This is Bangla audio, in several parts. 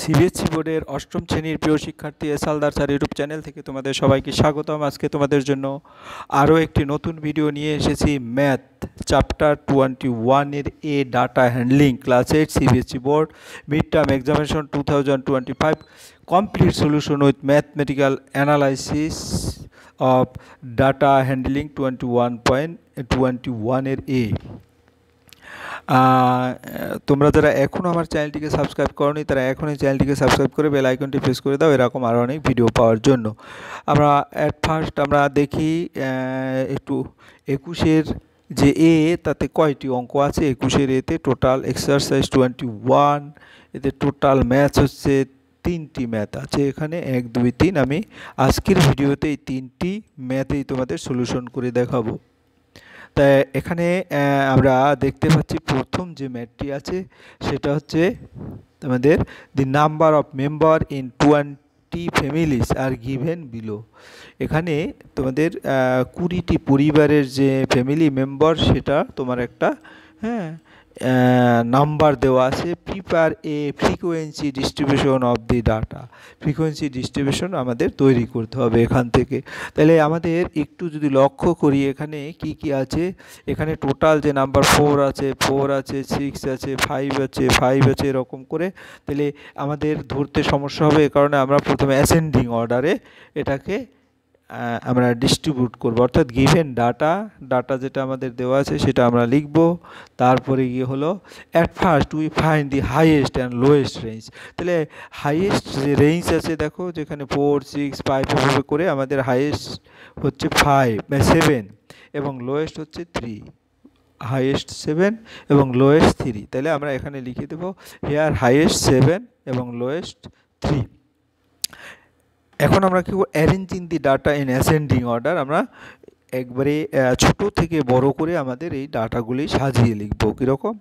সিবিএসসি বোর্ডের অষ্টম শ্রেণীর প্রিয় শিক্ষার্থী S Haldar sir YouTube channel থেকে তোমাদের সবাইকে স্বাগতম। আজকে তোমাদের জন্য আরও একটি নতুন ভিডিও নিয়ে এসেছি। ম্যাথ চ্যাপ্টার 21 এর A data handling class 8 CBSE board mid term examination 2025 complete solution with mathematical analysis of data handling 21.21 এর এ। তোমরা যারা এখনও আমার চ্যানেলটিকে সাবস্ক্রাইব করোনি তারা এখনই চ্যানেলটিকে সাবস্ক্রাইব করে বেল আইকনটি প্রেস করে দাও এরকম আরও অনেক ভিডিও পাওয়ার জন্য। আমরা ফার্স্ট আমরা দেখি একটু 21-এর যে এ তাতে কয়টি অঙ্ক আছে। 21-এর এতে টোটাল এক্সারসাইজ 21, এতে টোটাল ম্যাথস হচ্ছে 3টি ম্যাথ আছে এখানে 1, 2, 3। আমি আজকের ভিডিওতে এই 3টি ম্যাথেই তোমাদের সলিউশন করে দেখাবো। তাই এখানে আমরা দেখতে পাচ্ছি প্রথম যে ম্যাথটি আছে সেটা হচ্ছে তোমাদের the number of member in 20 families are given below. এখানে তোমাদের 20টি পরিবারের যে ফ্যামিলি মেম্বার সেটা তোমার একটা নাম্বার দেওয়া আছে। Prepare a frequency distribution of the data. Frequency distribution আমাদের তৈরি করতে হবে এখান থেকে। তাহলে আমাদের একটু যদি লক্ষ্য করি এখানে কি কি আছে। এখানে টোটাল যে নাম্বার 4 আছে, 6 আছে, 5 আছে এরকম করে। তাহলে আমাদের ধরতে সমস্যা হবে, এ কারণে আমরা প্রথমে অ্যাসেন্ডিং অর্ডারে এটাকে আমরা ডিস্ট্রিবিউট করব। অর্থাৎ গিভেন ডাটা যেটা আমাদের দেওয়া আছে সেটা আমরা লিখব। তারপরে গিয়ে হলো at first we find the highest and lowest range. তাহলে হাইয়েস্ট যে রেঞ্জ আছে দেখো যেখানে 4, 6, 5 এভাবে করে আমাদের হাইয়েস্ট হচ্ছে 7 এবং লোয়েস্ট হচ্ছে 3। হাইয়েস্ট 7 এবং লোয়েস্ট 3। তাহলে আমরা এখানে লিখে দেবো হেয়ার হাইয়েস্ট 7 এবং লোয়েস্ট 3। এখন আমরা কি করব, arranging the data in ascending order. আমরা একবারে ছোট থেকে বড় করে আমাদের এই ডাটাগুলি সাজিয়ে লিখব। কীরকম,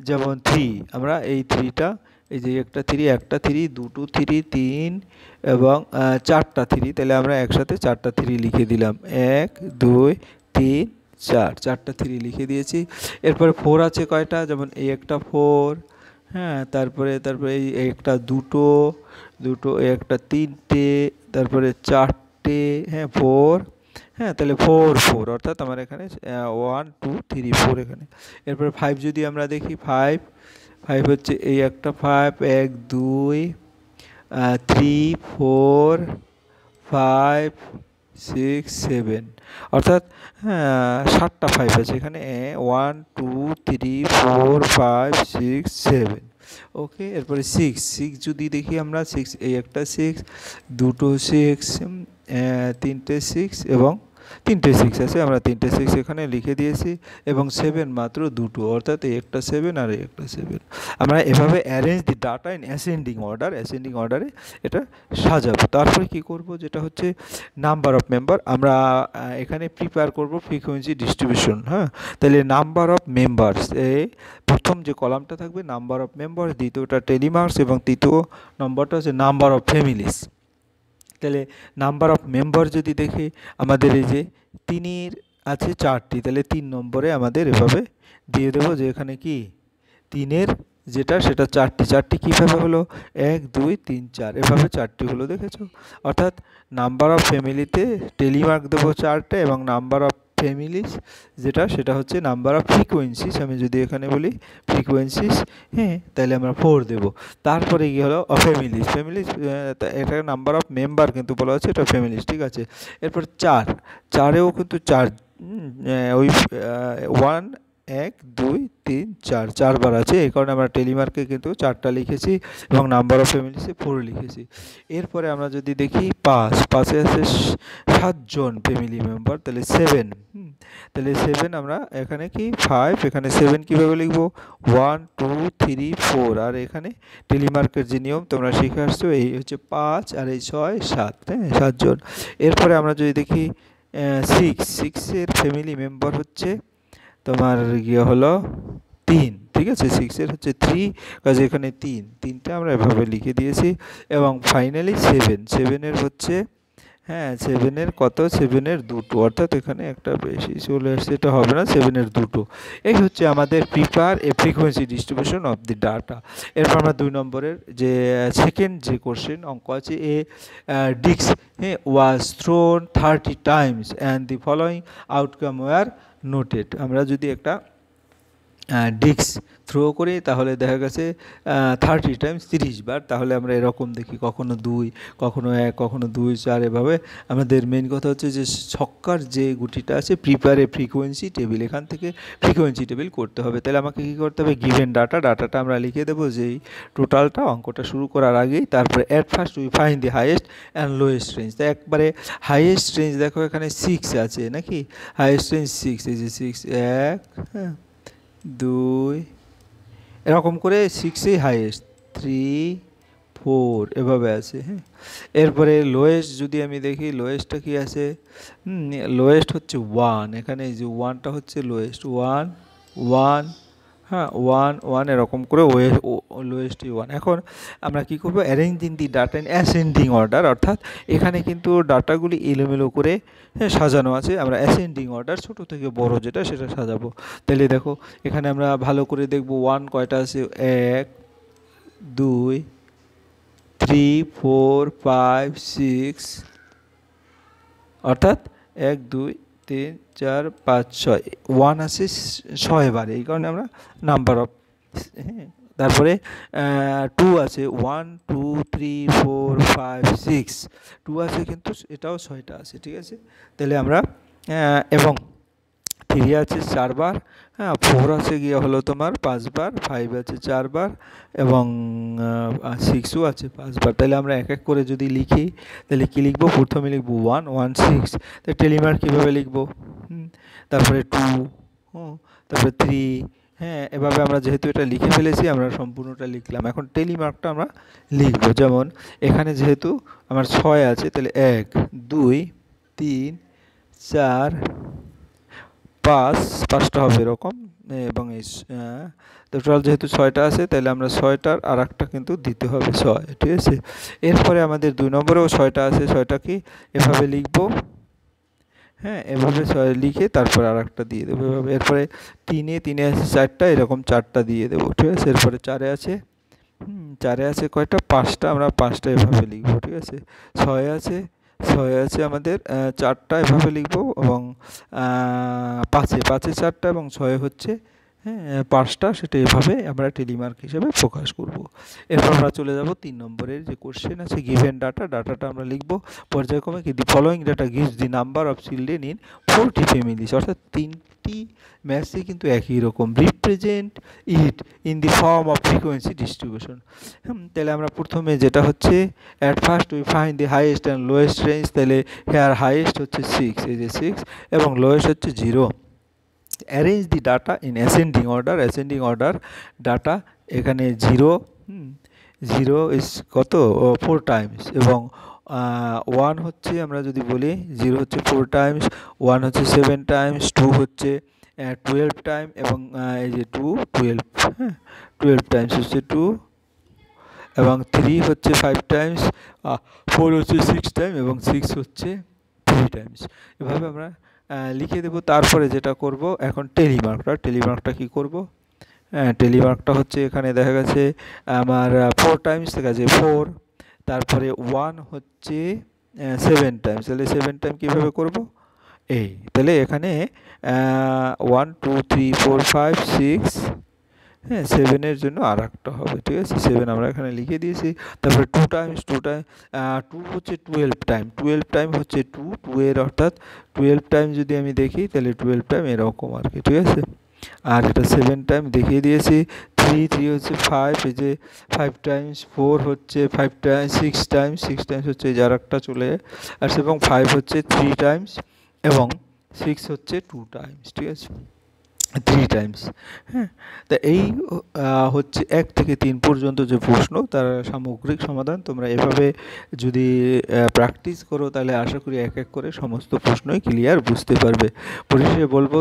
যেমন 3, আমরা এই 3টা, এই যে একটা 3, দুটো 3, 3 এবং 4টা 3। তাহলে আমরা একসাথে 4টা 3 লিখে দিলাম। 1, 2, 3, 4টা 3 লিখে দিয়েছি। এরপরে 4 আছে কয়টা, যেমন এই একটা 4, তারপরে এই একটা দুটো, একটা 3টে, তারপরে 4টে, 4, তাহলে 4 অর্থাৎ আমার এখানে 1, 2, 3, 4 এখানে। এরপরে 5 যদি আমরা দেখি, 5 হচ্ছে এই একটা 5, 1, 2, 3, 4, 5, 6, 7 অর্থাৎ 7টা 5 আছে এখানে। 1, 2, 3, 4, 5, 6, 7। ওকে, এরপরে 6 যদি দেখি আমরা, 6 এই একটা 6, দুটো 6, 3টে 6 এবং 3টে 6 আছে, আমরা 3টে 6 এখানে লিখে দিয়েছি। এবং 7 মাত্র দুটো, অর্থাৎ এই একটা 7 আর এই একটা 7। আমরা এভাবে arrange the data in ascending অর্ডারে এটা সাজাবো। তারপরে কি করব, যেটা হচ্ছে নাম্বার অফ মেম্বার। আমরা এখানে প্রিপেয়ার করব ফ্রিকোয়েন্সি ডিস্ট্রিবিউশন। তাহলে নাম্বার অফ মেম্বার্স, প্রথম যে কলামটা থাকবে নাম্বার অফ মেম্বার্স, দ্বিতীয়টা টেলিমার্কস এবং তৃতীয় নম্বরটা হচ্ছে নাম্বার অফ ফ্যামিলিস। তাহলে নাম্বার অফ মেম্বার যদি দেখি আমাদের এই যে 3 আছে 4টি, তাহলে 3 নম্বরে আমাদের এভাবে দিয়ে দেবো যে এখানে কি 3-এর যেটা সেটা 4টি কীভাবে হলো, 1, 2, 3, 4 এভাবে 4টি হলো, দেখেছো। অর্থাৎ নাম্বার অফ ফ্যামিলিতে টেলিমার্ক দেবো 4টে এবং নাম্বার অফ ফ্যামিলিস যেটা সেটা হচ্ছে নাম্বার অফ ফ্রিকোয়েন্সিস। আমি যদি এখানে বলি ফ্রিকোয়েন্সিস, তাহলে আমরা 4 দেব। তারপরে গিয়ে হলো ফ্যামিলিস এটা নাম্বার অফ মেম্বার কিন্তু বলা হচ্ছে, এটা ফ্যামিলিস, ঠিক আছে। এরপর 4এও কিন্তু 4, ওই 1, 1, 2, 3, 4 4বার আছে, এই কারণে আমরা টেলিমার্কে কিন্তু 4টা লিখেছি এবং নাম্বার অফ ফ্যামিলিসে 4 লিখেছি। এরপরে আমরা যদি দেখি 5 আছে 7 জন ফ্যামিলি মেম্বার, তাহলে 7। তাহলে 7 আমরা এখানে কি 5, এখানে 7 কীভাবে লিখবো, 1, 2, 3, 4। আর এখানে টেলিমার্কের যে নিয়ম তোমরা শিখে আসছো, এই হচ্ছে 5 আর এই 6, 7, 7 জন। এরপরে আমরা যদি দেখি 6-এর ফ্যামিলি মেম্বার হচ্ছে তোমার গিয়ে হলো 3, ঠিক আছে। 6-এর হচ্ছে 3, কাজে এখানে 3টা আমরা এভাবে লিখে দিয়েছি। এবং ফাইনালি 7-এর হচ্ছে হ্যাঁ 7-এর কত 7-এর দুটো, অর্থাৎ এখানে একটা বেশি চলে আসছে, এটা হবে না, 7-এর দুটো। এই হচ্ছে আমাদের prepare a frequency distribution of the data. এরপর আমরা 2 নম্বরের যে সেকেন্ড যে কোশ্চেন অঙ্ক আছে, a disc was thrown 30 times and the following outcome were noted. আমরা যদি একটা ডিস্ক থ্রো করি তাহলে দেখা গেছে 30 টাইমস 30 বার, তাহলে আমরা এরকম দেখি, কখনো 2, কখনো 1, কখনো 2, 4, এভাবে। আমাদের মেন কথা হচ্ছে যে ছক্কার যে গুটিটা আছে প্রিপেয়ার এ ফ্রিকোয়েন্সি টেবিল, এখান থেকে ফ্রিকোয়েন্সি টেবিল করতে হবে। তাহলে আমাকে কী করতে হবে, গিভেন ডাটাটা আমরা লিখে দেবো যেই টোটালটা অঙ্কটা শুরু করার আগেই। তারপরে at first we find the highest and lowest range. তো একবারে হাইয়েস্ট রেঞ্জ দেখো এখানে 6 আছে নাকি, হাইয়েস্ট রেঞ্জ 6, এই যে 6, 1, হ্যাঁ 2, এরকম করে 6ই হাইয়েস্ট, 3, 4 এভাবে আছে। হ্যাঁ এরপরে লোয়েস্ট যদি আমি দেখি, লোয়েস্টটা কি আছে, লোয়েস্ট হচ্ছে 1, এখানে এই যে 1টা হচ্ছে লোয়েস্ট, 1, 1, হ্যাঁ 1, 1, এরকম করে লোয়েস্টই 1। এখন আমরা কী করবো, arrange in the data in ascending order, অর্থাৎ এখানে কিন্তু ডাটাগুলি এলোমেলো করে সাজানো আছে, আমরা অ্যাসেন্ডিং অর্ডার ছোটো থেকে বড় যেটা সেটা সাজাবো। তাহলে দেখো এখানে আমরা ভালো করে দেখব 1 কয়টা আছে, 1, 2, 3, 4, 5, 6, অর্থাৎ 1, 2, 3, 4, 5, 6, 1 আছে 6 বার, এই কারণে আমরা নাম্বার অফ। হ্যাঁ তারপরে 2 আছে, 1, 2, 3, 4, 5, 6, 2 আছে কিন্তু এটাও 6টা আছে, ঠিক আছে। তাহলে আমরা এবং 3 আছে 4 বার, হ্যাঁ 4 আছে গিয়ে হলো তোমার 5 বার, 5 আছে 4 বার, এবং 6ও আছে 5 বার। তাহলে আমরা এক এক করে যদি লিখি তাহলে কী লিখবো, প্রথমে লিখবো 1, 1, 6, তো টেলিমার্ক কীভাবে লিখবো, তারপরে 2, তারপরে 3, হ্যাঁ এভাবে আমরা যেহেতু এটা লিখে ফেলেছি আমরা সম্পূর্ণটা লিখলাম। এখন টেলিমার্কটা আমরা লিখবো, যেমন এখানে যেহেতু আমার 6 আছে তাহলে 1, 2, 3, 4, 5টা হবে এরকম, এবং এই টোটাল যেহেতু 6টা আছে তাহলে আমরা 6টার আর একটা কিন্তু দিতে হবে 6, ঠিক আছে। এরপরে আমাদের 2 নম্বরেও 6টা আছে, 6টা কি এভাবে লিখবো, হ্যাঁ এভাবে 6 লিখে তারপর আর একটা দিয়ে দেবো এভাবে। এরপরে 3 আছে 4টা, এরকম 4টা দিয়ে দেবো, ঠিক আছে। এরপরে 4-এ আছে 4-এ আছে কয়টা, 5টা, আমরা 5টা এভাবে লিখবো, ঠিক আছে। 6 আছে আমাদের 4টা এভাবে লিখবো, এবং 5-এ 4টা, এবং 6 হচ্ছে 5টা, সেটা এভাবে আমরা টেলিমার্ক হিসেবে প্রকাশ করব। এরপর আমরা চলে যাব 3 নম্বরের যে কোশ্চেন আছে, গিভেন ডাটাটা আমরা লিখব পর্যায়ক্রমে কি, the following data gives the number of children in 40 families, অর্থাৎ 3টি ম্যাচই কিন্তু একই রকম, represent it in the form of frequency distribution. তাহলে আমরা প্রথমে যেটা হচ্ছে at first we find the highest and lowest range, তাহলে হেয়ার হাইয়েস্ট হচ্ছে 6, এই যে 6, এবং লোয়েস্ট হচ্ছে 0। Arrange the data in ascending order, data এখানে 0 ইজ কত, 4 টাইমস, এবং 1 হচ্ছে আমরা যদি বলি 0 হচ্ছে 4 টাইমস, 1 হচ্ছে 7 টাইমস, 2 হচ্ছে 12 টাইম, এবং এই যে 2 12, 12 টাইমস হচ্ছে 2, এবং 3 হচ্ছে 5 টাইমস, 4 হচ্ছে 6 টাইম, এবং 6 হচ্ছে 3 টাইমস। এভাবে আমরা লিখে দেবো। তারপরে যেটা করব এখন টেলিমার্কটা কি করব, টেলিমার্কটা হচ্ছে এখানে দেখা গেছে আমার 4 টাইমস থেকে আছে 4, তারপরে 1 হচ্ছে 7 টাইমস, তাহলে 7 টাইম কীভাবে করব, এই তাহলে এখানে 1, 2, 3, 4, 5, 6, 7-এর জন্য আর একটা হবে, ঠিক আছে। 7 আমরা এখানে লিখে দিয়েছি। তারপরে 2 টাইমস 2 হচ্ছে 12 টাইম হচ্ছে 2 অর্থাৎ 12 টাইম যদি আমি দেখি তাহলে 12 টাইম এরকম আর কি, ঠিক আছে। আর এটা 7 টাইম দেখিয়ে দিয়েছি। 3 হচ্ছে 5, এই যে 5 টাইমস, 4 হচ্ছে 5 টাইমস, 6 টাইমস হচ্ছে এই যে আর একটা চলে আসছে, এবং 5 হচ্ছে 3 টাইমস, এবং 6 হচ্ছে 2 টাইমস, ঠিক আছে, 3 টাইমস। তা এই হচ্ছে 1 থেকে 3 পর্যন্ত যে প্রশ্ন তার সামগ্রিক সমাধান। তোমরা এভাবে যদি প্র্যাকটিস করো তাহলে আশা করি এক এক করে সমস্ত প্রশ্নই ক্লিয়ার বুঝতে পারবে। পরিশেষে বলবো,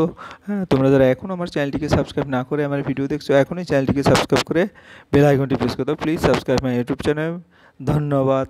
তোমরা যারা এখনও আমার চ্যানেলটিকে সাবস্ক্রাইব না করে আমার ভিডিও দেখছো, এখনই চ্যানেলটিকে সাবস্ক্রাইব করে বেল আইকনটি প্রেস করো। Please subscribe my YouTube channel. ধন্যবাদ।